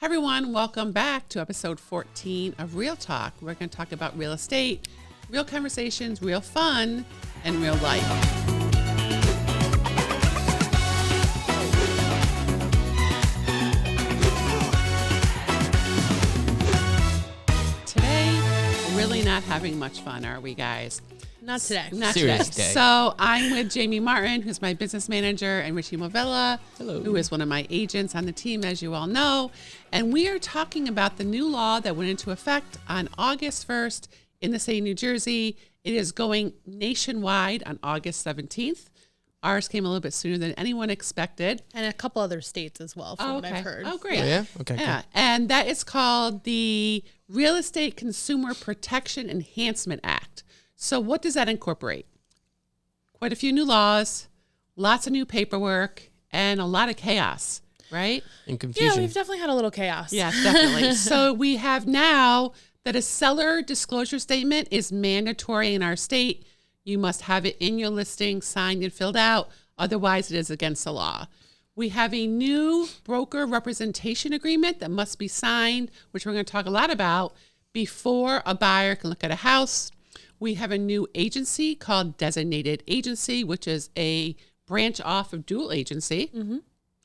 Hi everyone, welcome back to episode 14 of Real Talk. We're going to talk about real estate, real conversations, real fun, and real life. Today, we're really not having much fun, are we guys? Not today. Not Serious today. day. So I'm with Jamie Martin, who's my business manager, and Ritchie Movilla, Hello. who is one of my agents on the team, as you all know. And we are talking about the new law that went into effect on August 1st in the state of New Jersey. It is going nationwide on August 17th. Ours came a little bit sooner than anyone expected. And a couple other states as well, from what I've heard. Oh, great. Oh, yeah? Okay, Yeah. And that is called the Real Estate Consumer Protection Enhancement Act. So what does that incorporate? Quite a few new laws, lots of new paperwork, and a lot of chaos, right? And confusion. Yeah, we've definitely had a little chaos. Yeah, definitely. So we have now that a seller disclosure statement is mandatory in our state. You must have it in your listing, signed and filled out. Otherwise, it is against the law. We have a new broker representation agreement that must be signed, which we're going to talk a lot about, before a buyer can look at a house. We have a new agency called Designated Agency, which is a branch off of dual agency. Mm-hmm.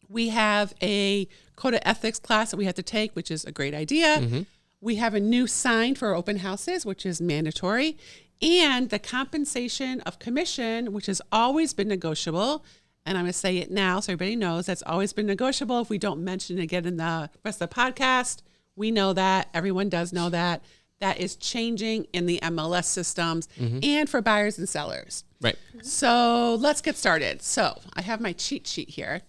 We have a code of ethics class that we have to take, which is a great idea. Mm-hmm. We have a new sign for open houses, which is mandatory. And the compensation of commission, which has always been negotiable. And I'm going to say it now so everybody knows that's always been negotiable. If we don't mention it again in the rest of the podcast, we know that. Everyone does know that. That is changing in the MLS systems and for buyers and sellers. Right. So let's get started. So I have my cheat sheet here.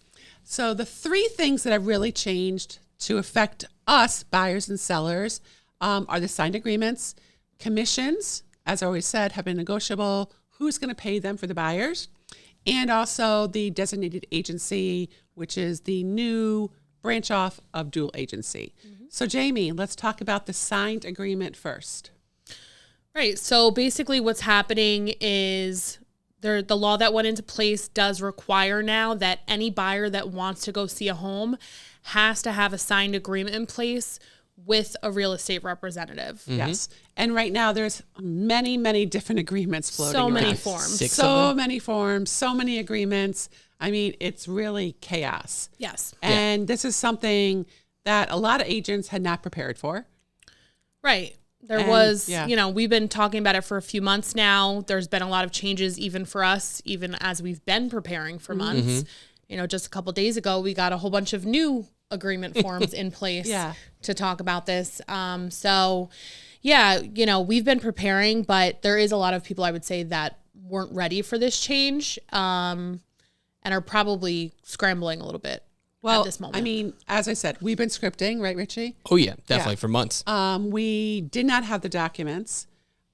So the three things that have really changed to affect us, buyers and sellers, are the signed agreements. Commissions, as I always said, have been negotiable. Who's going to pay them for the buyers? And also the designated agency, which is the new branch off of dual agency. So Jamie, let's talk about the signed agreement first. Right. So basically what's happening is the law that went into place does require now that any buyer that wants to go see a home has to have a signed agreement in place with a real estate representative. Mm-hmm. Yes. And right now there's many, many different agreements floating So many around. forms. So many forms, so many agreements. I mean, it's really chaos. Yes. And this is something that a lot of agents had not prepared for. Right. There And, was, yeah. we've been talking about it for a few months now. There's been a lot of changes even for us, even as we've been preparing for months. Just a couple of days ago, we got a whole bunch of new agreement forms in place to talk about this. We've been preparing, but there is a lot of people, I would say, that weren't ready for this change and are probably scrambling a little bit at this moment. I mean, as I said, we've been scripting, right, Ritchie? Oh, yeah, definitely for months. We did not have the documents,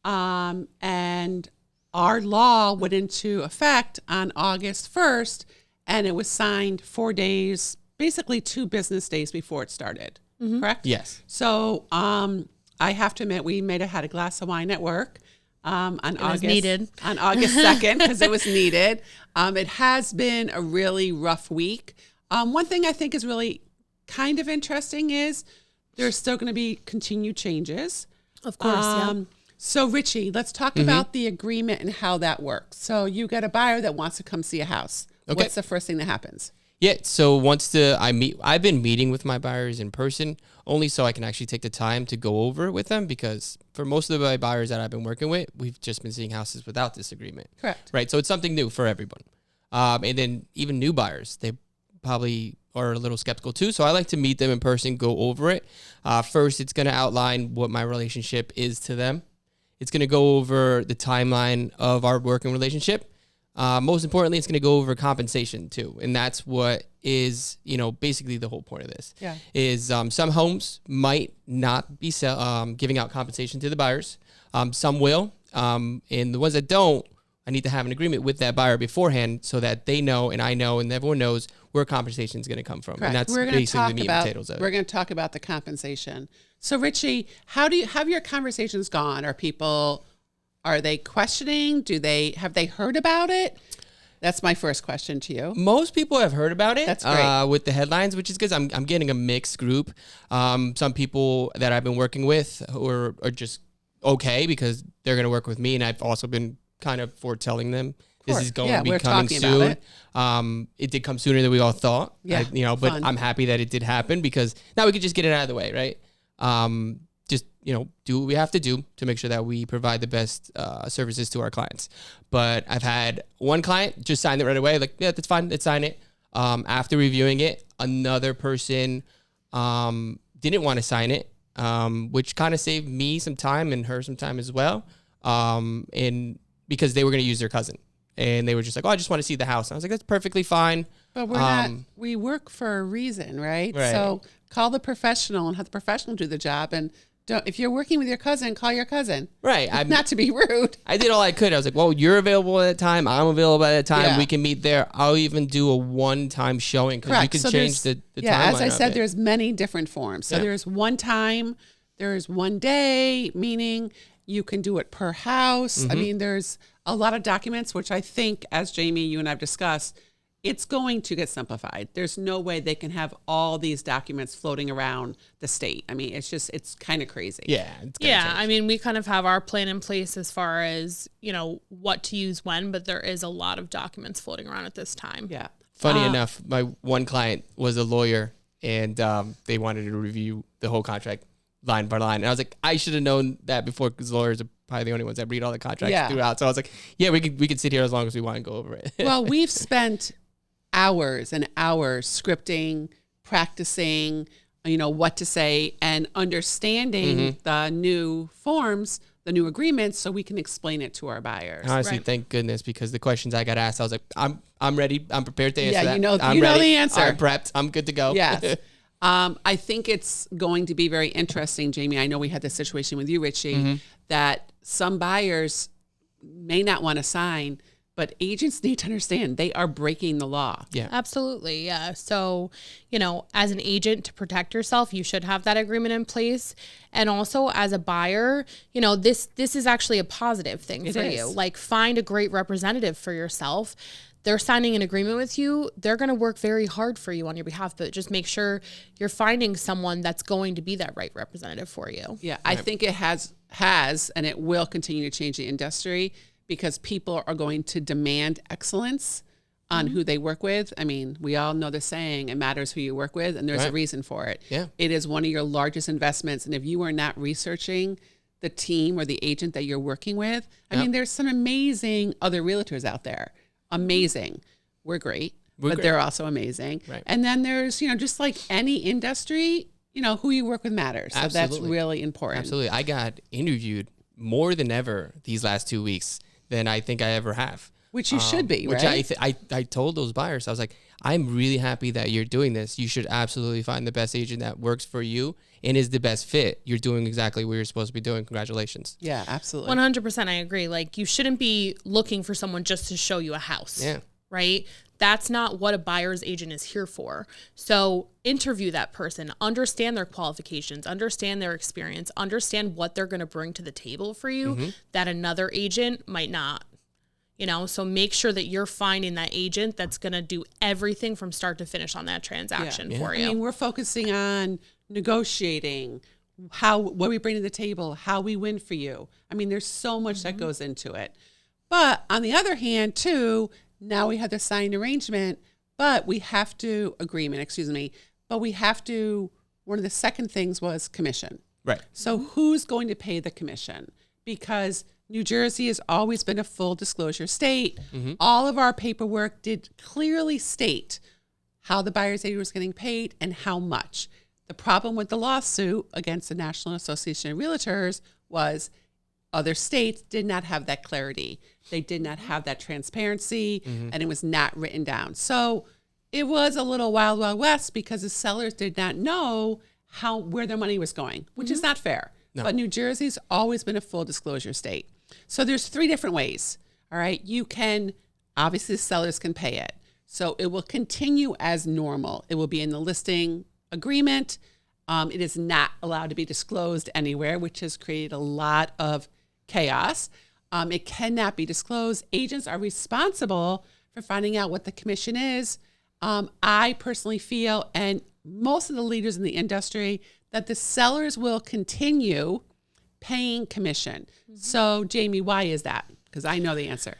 and our law went into effect on August 1st, and it was signed 4 days, basically 2 business days before it started, correct? Yes. So I have to admit, we may have had a glass of wine at work on August 2nd because it was needed. It has been a really rough week. One thing I think is really kind of interesting is there's still going to be continued changes. Of course, So Ritchie, let's talk about the agreement and how that works. So you get a buyer that wants to come see a house. Okay. What's the first thing that happens? Yeah, so I've been meeting with my buyers in person only so I can actually take the time to go over it with them because for most of my buyers that I've been working with, we've just been seeing houses without this agreement. Correct. Right, so it's something new for everyone. And then even new buyers, they probably are a little skeptical too. So I like to meet them in person, go over it. First, it's going to outline what my relationship is to them. It's going to go over the timeline of our working relationship. Most importantly, it's going to go over compensation too. And that's what is, basically the whole point of this. Yeah. Is some homes might not be giving out compensation to the buyers. Some will. And the ones that don't, I need to have an agreement with that buyer beforehand so that they know and I know and everyone knows where compensation is going to come from. Correct. And that's basically the meat and potatoes of it. We're going to talk about the compensation. So Ritchie, how have your conversations gone? Are they questioning? Have they heard about it? That's my first question to you. Most people have heard about it. That's great. With the headlines, which is because I'm getting a mixed group. Some people that I've been working with who are just okay because they're going to work with me, and I've also been kind of foretelling them this is going to be coming soon. It did come sooner than we all thought. Yeah, but I'm happy that it did happen because now we can just get it out of the way, right? Just do what we have to do to make sure that we provide the best services to our clients. But I've had one client just sign it right away, like, yeah, that's fine, let's sign it. After reviewing it, another person didn't want to sign it, which kind of saved me some time and her some time as well. And because they were going to use their cousin. And they were just like, oh, I just want to see the house. And I was like, that's perfectly fine. But we're not, we work for a reason, right? So call the professional and have the professional do the job. And if you're working with your cousin, call your cousin. Right. Not to be rude. I did all I could. I was like, well, you're available at that time. I'm available at that time. Yeah. We can meet there. I'll even do a one-time showing because you can change the timeline. Yeah, as I said, there's many different forms. So there's one time, there's one day, meaning you can do it per house. I mean, there's a lot of documents, which I think, as Jamie, you and I've discussed, it's going to get simplified. There's no way they can have all these documents floating around the state. I mean, it's kind of crazy. Yeah. I mean, we kind of have our plan in place as far as, what to use when, but there is a lot of documents floating around at this time. Yeah. Funny enough, my one client was a lawyer and they wanted to review the whole contract line by line. And I was like, I should have known that before because lawyers are probably the only ones that read all the contracts throughout. So I was like, yeah, we could sit here as long as we want and go over it. Well, we've spent hours and hours scripting, practicing, what to say and understanding the new forms, the new agreements, so we can explain it to our buyers. Honestly, thank goodness, because the questions I got asked, I was like, I'm ready. I'm prepared to answer that. Yeah, I'm know ready. the answer. I'm prepped. I'm good to go. Yes. I think it's going to be very interesting, Jamie. I know we had this situation with you, Ritchie, that some buyers may not want to sign, but agents need to understand they are breaking the law. Yeah, absolutely. Yeah. So, as an agent, to protect yourself, you should have that agreement in place. And also as a buyer, this is actually a positive thing for you. Like, find a great representative for yourself. They're signing an agreement with you. They're going to work very hard for you on your behalf, but just make sure you're finding someone that's going to be that right representative for you. Yeah, I think it has, and it will continue to change the industry because people are going to demand excellence on who they work with. I mean, we all know the saying, it matters who you work with, and there's a reason for it. Yeah. It is one of your largest investments, and if you are not researching the team or the agent that you're working with, I mean, there's some amazing other realtors out there. Amazing. We're great, but they're also amazing. Right. And then there's, just like any industry, who you work with matters. So that's really important. Absolutely. I got interviewed more than ever these last 2 weeks than I think I ever have. Which you should be, right? Which I told those buyers, I was like, I'm really happy that you're doing this. You should absolutely find the best agent that works for you and is the best fit. You're doing exactly what you're supposed to be doing. Congratulations. Yeah, absolutely. 100%. I agree. Like, you shouldn't be looking for someone just to show you a house. Yeah. Right? That's not what a buyer's agent is here for. So interview that person, understand their qualifications, understand their experience, understand what they're going to bring to the table for you that another agent might not. So make sure that you're finding that agent that's going to do everything from start to finish on that transaction for you. I mean, we're focusing on negotiating, what we bring to the table, how we win for you. I mean, there's so much that goes into it. But on the other hand, too, now we have the signed arrangement, but we have to, but we have to, one of the second things was commission. Right. So who's going to pay the commission? Because New Jersey has always been a full disclosure state. All of our paperwork did clearly state how the buyer's agent was getting paid and how much. The problem with the lawsuit against the National Association of Realtors was other states did not have that clarity. They did not have that transparency, and it was not written down. So it was a little wild, wild west because the sellers did not know where their money was going, which is not fair. No. But New Jersey's always been a full disclosure state. So there's 3 different ways. All right. You can, obviously sellers can pay it. So it will continue as normal. It will be in the listing agreement. It is not allowed to be disclosed anywhere, which has created a lot of chaos. It cannot be disclosed. Agents are responsible for finding out what the commission is. I personally feel, and most of the leaders in the industry, that the sellers will continue paying commission. So, Jamie, why is that? Because I know the answer.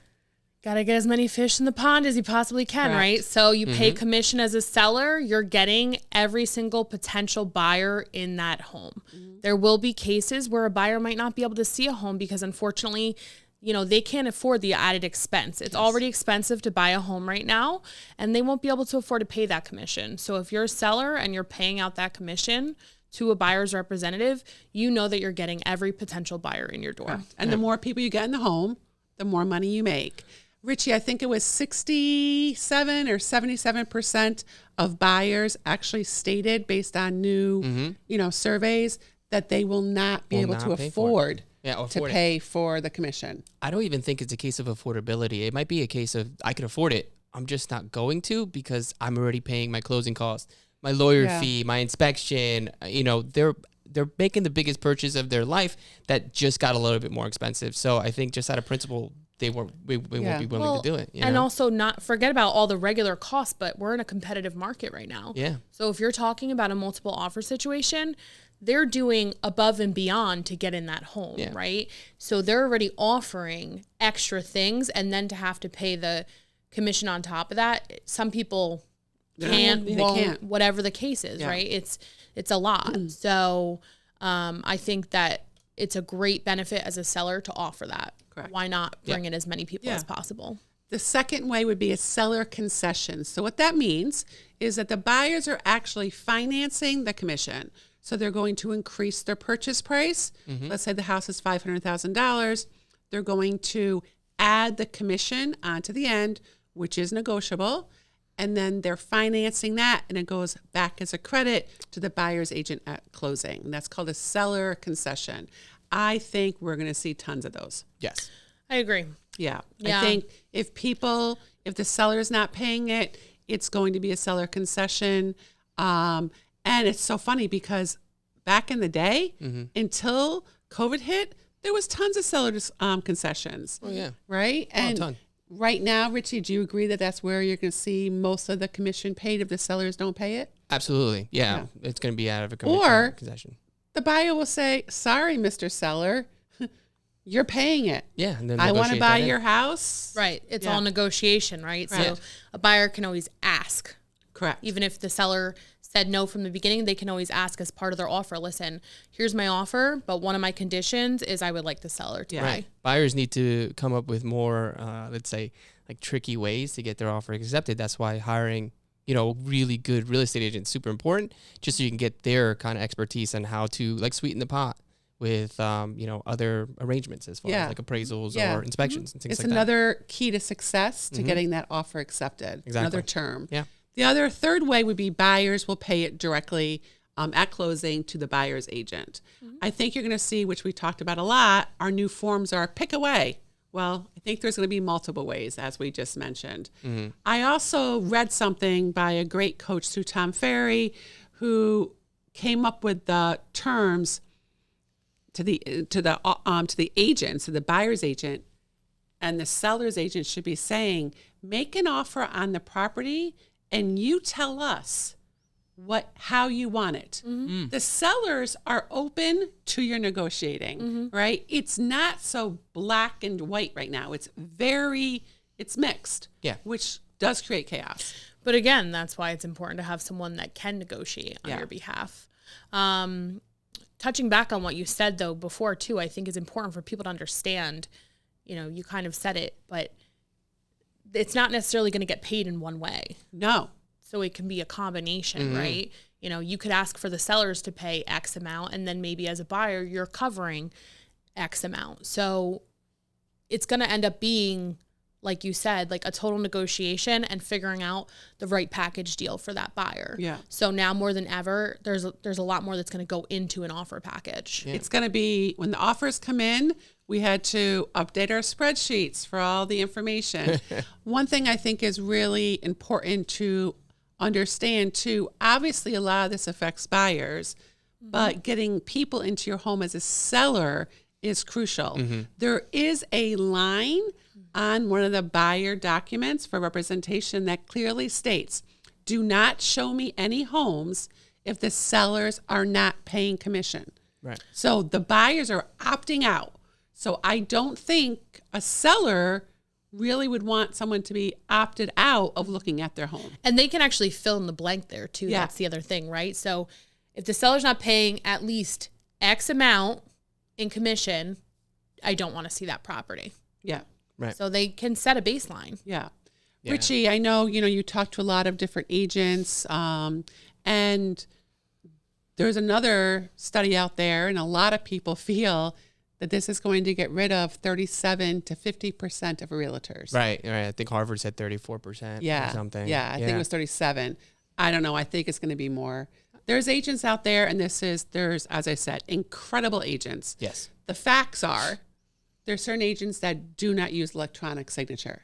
Got to get as many fish in the pond as you possibly can, Correct. right? So you pay commission as a seller, you're getting every single potential buyer in that home. There will be cases where a buyer might not be able to see a home because unfortunately, they can't afford the added expense. It's already expensive to buy a home right now, and they won't be able to afford to pay that commission. So if you're a seller and you're paying out that commission to a buyer's representative, you know that you're getting every potential buyer in your door. Correct. And the more people you get in the home, the more money you make. Ritchie, I think it was 67 or 77% of buyers actually stated, based on new, surveys, that they will not be able to afford to pay for the commission. I don't even think it's a case of affordability. It might be a case of I could afford it. I'm just not going to because I'm already paying my closing costs, my lawyer fee, my inspection. They're making the biggest purchase of their life that just got a little bit more expensive. So I think just out of principle, we won't be willing to do it. And also not forget about all the regular costs, but we're in a competitive market right now. Yeah. So if you're talking about a multiple offer situation, they're doing above and beyond to get in that home, right? So they're already offering extra things, and then to have to pay the commission on top of that, some people won't, whatever the case is, right? It's a lot. So I think that it's a great benefit as a seller to offer that. Correct. Why not bring in as many people as possible? The second way would be a seller concession. So what that means is that the buyers are actually financing the commission. So they're going to increase their purchase price. Let's say the house is $500,000. They're going to add the commission onto the end, which is negotiable. And then they're financing that, and it goes back as a credit to the buyer's agent at closing. And that's called a seller concession. I think we're going to see tons of those. Yes. I agree. Yeah. I think if the seller is not paying it, it's going to be a seller concession. And it's so funny because back in the day, until COVID hit, there was tons of seller concessions. Oh, yeah. Right? And a ton. Right now, Ritchie, do you agree that that's where you're going to see most of the commission paid if the sellers don't pay it? Absolutely. Yeah. It's going to be out of a concession. The buyer will say, sorry, Mr. Seller, you're paying it. Yeah. And then I want to buy your house. Right. It's all negotiation, right? So a buyer can always ask. Correct. Even if the seller said no from the beginning, they can always ask as part of their offer, listen, here's my offer, but one of my conditions is I would like the seller to pay. Buyers need to come up with more, let's say, like tricky ways to get their offer accepted. That's why hiring, really good real estate agent is super important, just so you can get their kind of expertise on how to like sweeten the pot with, other arrangements as far as like appraisals or inspections and things like that. It's another key to success to getting that offer accepted. Exactly. Another term. Yeah. The third way would be buyers will pay it directly at closing to the buyer's agent. I think you're going to see, which we talked about a lot, our new forms are pick away. Well, I think there's going to be multiple ways, as we just mentioned. I also read something by a great coach, Sue Tom Ferry, who came up with the terms to the agent, so the buyer's agent, and the seller's agent should be saying, make an offer on the property and you tell us how you want it. The sellers are open to your negotiating, right? It's not so black and white right now. It's mixed, which does create chaos. But again, that's why it's important to have someone that can negotiate on your behalf. Touching back on what you said, though, before, too, I think it's important for people to understand, you kind of said it, but it's not necessarily going to get paid in one way. No. So it can be a combination, right? You could ask for the sellers to pay X amount, and then maybe as a buyer, you're covering X amount. So it's going to end up being, like you said, like a total negotiation and figuring out the right package deal for that buyer. Yeah. So now more than ever, there's a lot more that's going to go into an offer package. Yeah. It's going to be, when the offers come in, we had to update our spreadsheets for all the information. One thing I think is really important to understand too, obviously a lot of this affects buyers, but getting people into your home as a seller is crucial. There is a line on one of the buyer documents for representation that clearly states, do not show me any homes if the sellers are not paying commission. Right. So the buyers are opting out. So I don't think a seller really would want someone to be opted out of looking at their home. And they can actually fill in the blank there too. Yeah. That's the other thing, right? So if the seller's not paying at least X amount in commission, I don't want to see that property. Yeah. Right. So they can set a baseline. Yeah. Yeah. Ritchie, I know, you talk to a lot of different agents, and there's another study out there, and a lot of people feel that this is going to get rid of 37 to 50% of realtors. Right. I think Harvard said 34% Yeah. or something. Yeah, I think it was 37. I don't know. I think it's going to be more. There's agents out there, and there's, as I said, incredible agents. Yes. The facts are there's certain agents that do not use electronic signature.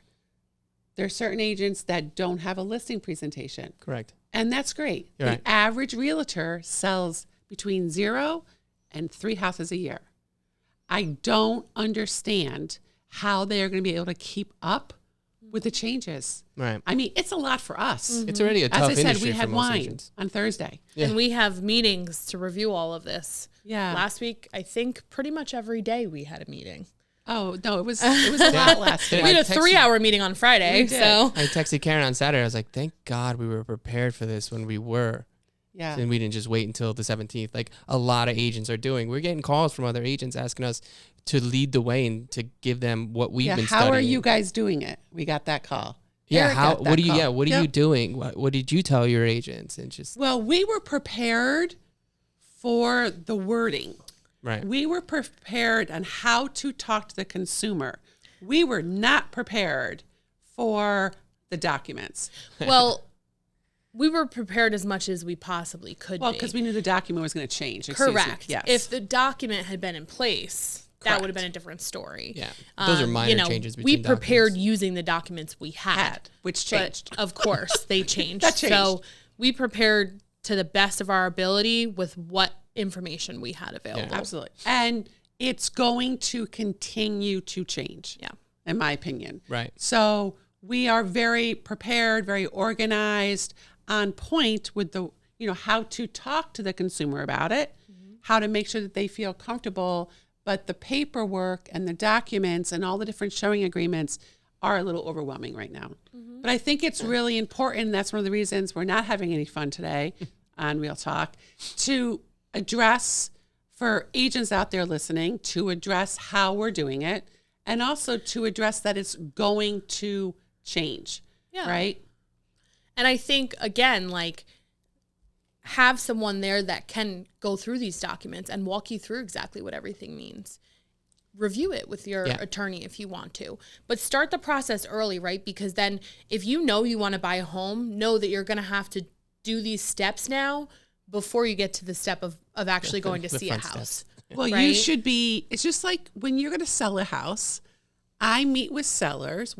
There's certain agents that don't have a listing presentation. Correct. And that's great. You're the right. average realtor sells between 0 and 3 houses a year. I don't understand how they are going to be able to keep up with the changes. Right. I mean, it's a lot for us. It's already a tough As I said, industry we had for most wine agents. on Thursday. Yeah. And we have meetings to review all of this. Yeah. Last week, I think pretty much every day we had a meeting. Oh, no, it was a lot last Yeah. week. We had a texted- 3-hour meeting on Friday. We did. So I texted Karen on Saturday. I was like, thank God we were prepared for this when we were. Yeah. And we didn't just wait until the 17th, like a lot of agents are doing. We're getting calls from other agents asking us to lead the way and to give them what we've been studying. How are you guys doing it? We got that call. Yeah, Eric got that call. what are Yep. you doing? What did you tell your agents? And just Well, we were prepared for the wording. right. We were prepared on how to talk to the consumer. We were not prepared for the documents. well, we were prepared as much as we possibly could Well, be. because we knew the document was going to change. Excuse me. Correct. Yes. If the document had been in place, that Correct. would have been a different story. Yeah. Those are minor changes We between prepared documents. using the documents we had, which but changed. of course, they changed. That changed. So we prepared to the best of our ability with what information we had available. Absolutely. And it's going to continue to change. Yeah. In my opinion. Right. So we are very prepared, very organized, on point with the, how to talk to the consumer about it, how to make sure that they feel comfortable. But the paperwork and the documents and all the different showing agreements are a little overwhelming right now. But I think it's really important. That's one of the reasons we're not having any fun today on Real Talk, to address, for agents out there listening, to address how we're doing it, and also to address that it's going to change. Yeah. Right? And I think, again, like, have someone there that can go through these documents and walk you through exactly what everything means. Review it with your attorney if you want to, but start the process early, right? Because then if you know you want to buy a home, know that you're going to have to do these steps now before you get to the step of actually going to the see a front house. steps. Well, you Right? should be, it's just like when you're going to sell a house, we meet with sellers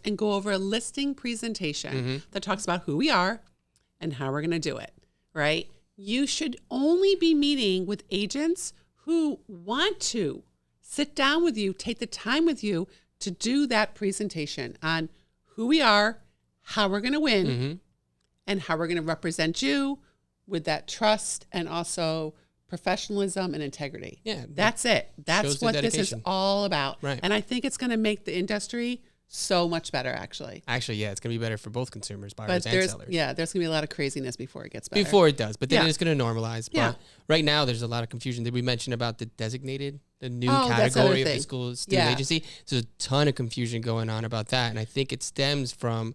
and go over a listing presentation that talks about who we are and how we're going to do it, right? You should only be meeting with agents who want to sit down with you, take the time with you to do that presentation on who we are, how we're going to win, and how we're going to represent you with that trust and also professionalism and integrity. Yeah. That's it. That's shows the what this is dedication. all about. Right. And I think it's going to make the industry so much better, actually. Actually, yeah, it's going to be better for both consumers, buyers, But and there's sellers. there's going to be a lot of craziness before it gets better. Before it does, but then Yeah. it's going to normalize. But Yeah. right now, there's a lot of confusion. Did we mention about the designated, the new Oh, that's the other category of the thing. school student Yeah. agency? There's a ton of confusion going on about that. And I think it stems from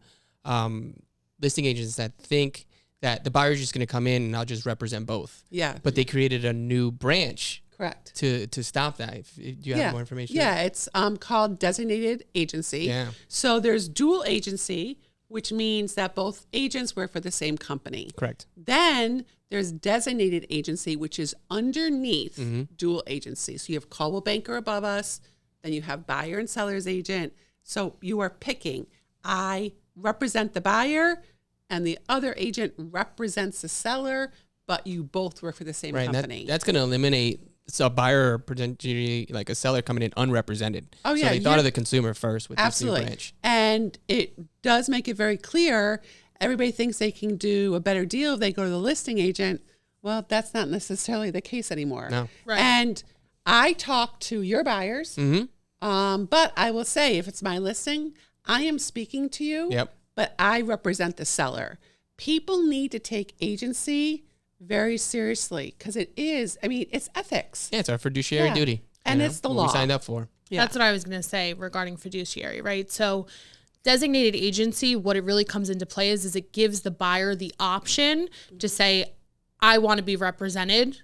listing agents that think that the buyer's just going to come in and I'll just represent both. Yeah. But they created a new branch Correct. to stop that. Do you have more information? Yeah, it's called designated agency. Yeah. So there's dual agency, which means that both agents work for the same company. Correct. Then there's designated agency, which is underneath dual agency. So you have Coldwell Banker above us, then you have buyer and seller's agent. So you are picking, I represent the buyer and the other agent represents the seller, but you both work for the same Right. and company. that's going to eliminate it's a buyer potentially like a seller coming in unrepresented. Oh, yeah, So they thought of the consumer first with absolutely. this new branch. And it does make it very clear. Everybody thinks they can do a better deal if they go to the listing agent. Well, that's not necessarily the case anymore. No. Right. And I talk to your buyers, but I will say, if it's my listing, I am speaking to you, Yep. but I represent the seller. People need to take agency very seriously because it is, I mean, it's ethics. Yeah, it's our fiduciary Yeah. duty. And you it's the what law. we signed up for. Yeah. That's what I was going to say regarding fiduciary, right? So designated agency, what it really comes into play is it gives the buyer the option to say, I want to be represented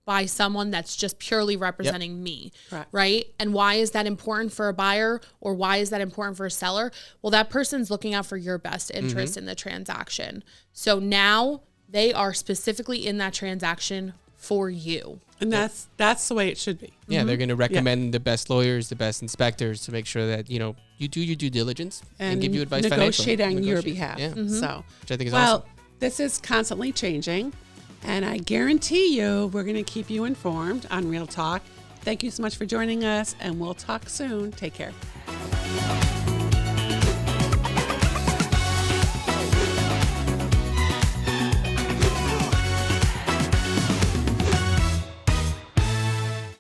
by someone that's just purely representing me, Correct. right? And why is that important for a buyer or why is that important for a seller? Well, that person's looking out for your best interest in the transaction. So now they are specifically in that transaction for you. And that's the way it should be. Yeah, they're going to recommend the best lawyers, the best inspectors to make sure that, you do your due diligence and give you advice negotiate financially. on your behalf. Yeah. So, Which I think is well, awesome. this is constantly changing, and I guarantee you we're going to keep you informed on Real Talk. Thank you so much for joining us, and we'll talk soon. Take care.